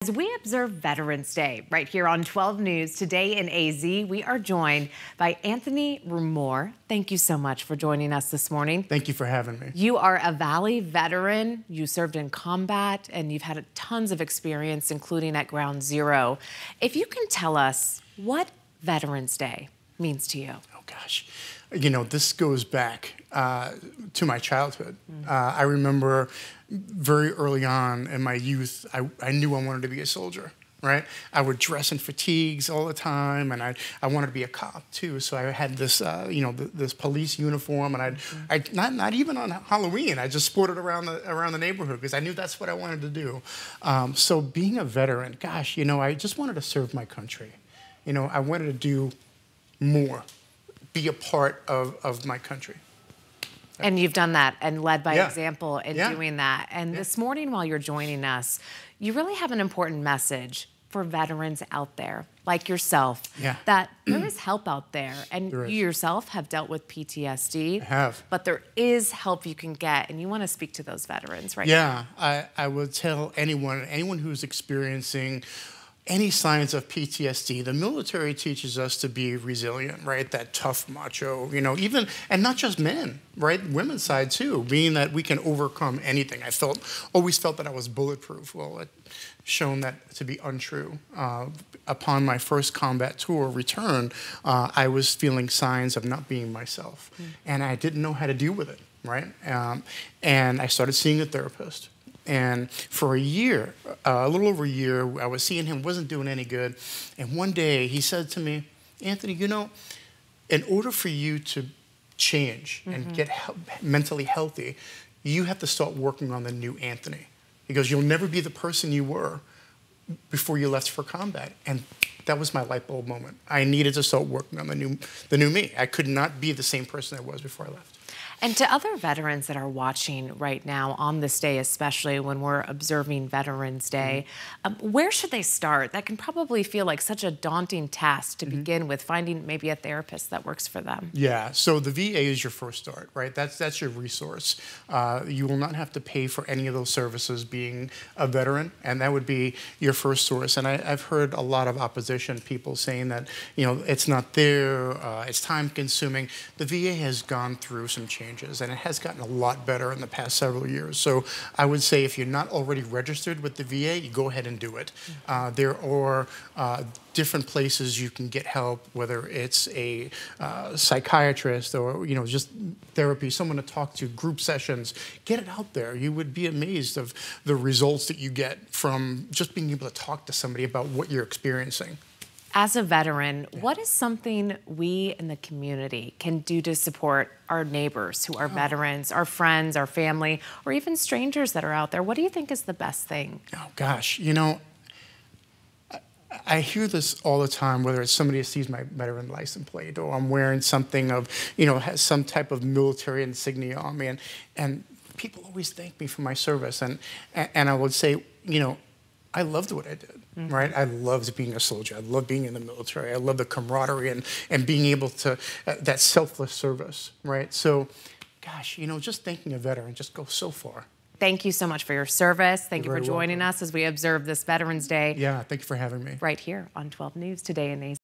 As we observe Veterans Day right here on 12 News, today in AZ, we are joined by Anthony Rumore. Thank you so much for joining us this morning. Thank you for having me. You are a Valley veteran. You served in combat and you've had tons of experience, including at Ground Zero. If you can tell us what Veterans Day means to you. Oh gosh, you know, this goes back to my childhood. I remember very early on in my youth, I knew I wanted to be a soldier, right? I would dress in fatigues all the time, and I wanted to be a cop too. So I had this, this police uniform, and I not even on Halloween, I just sported around the neighborhood because I knew that's what I wanted to do. So being a veteran, gosh, you know, I just wanted to serve my country. You know, I wanted to do more, be a part of my country. And you've done that and led by example in doing that. And this morning while you're joining us, you really have an important message for veterans out there like yourself, that there is help out there. And you yourself have dealt with PTSD. I have. But there is help you can get, and you want to speak to those veterans right now. Yeah, I would tell anyone who's experiencing any signs of PTSD, the military teaches us to be resilient, right? That tough macho, you know, even, and not just men, right? Women's side too, being that we can overcome anything. I always felt that I was bulletproof. Well, it's shown that to be untrue. Upon my first combat tour return, I was feeling signs of not being myself, and I didn't know how to deal with it, right? And I started seeing a therapist. And for a year, a little over a year, I was seeing him, wasn't doing any good. And one day he said to me, Anthony, you know, in order for you to change and get mentally healthy, you have to start working on the new Anthony. He goes, you'll never be the person you were before you left for combat. And that was my light bulb moment. I needed to start working on the new me. I could not be the same person I was before I left. And to other veterans that are watching right now on this day, especially when we're observing Veterans Day, where should they start? That can probably feel like such a daunting task to begin with, finding maybe a therapist that works for them. Yeah, so the VA is your first start, right? That's your resource. You will not have to pay for any of those services being a veteran, and that would be your first source. And I've heard a lot of opposition, people saying that, you know, it's not there, it's time consuming. The VA has gone through some changes, and it has gotten a lot better in the past several years. So I would say if you're not already registered with the VA, you go ahead and do it. There are different places you can get help, whether it's a psychiatrist or, you know, just therapy, someone to talk to, group sessions. Get it out there. You would be amazed of the results that you get from just being able to talk to somebody about what you're experiencing. As a veteran, what is something we in the community can do to support our neighbors who are veterans, our friends, our family, or even strangers that are out there? What do you think is the best thing? Oh, gosh, you know, I hear this all the time, whether it's somebody that sees my veteran license plate or I'm wearing something of, you know, has some type of military insignia on me. And people always thank me for my service. And I would say, you know, I loved what I did, right? I loved being a soldier. I loved being in the military. I love the camaraderie and being able to, that selfless service, right? So, gosh, you know, just thanking a veteran just goes so far. Thank you so much for your service. Thank you for joining us as we observe this Veterans Day. Yeah, thank you for having me. Right here on 12 News today in AZ.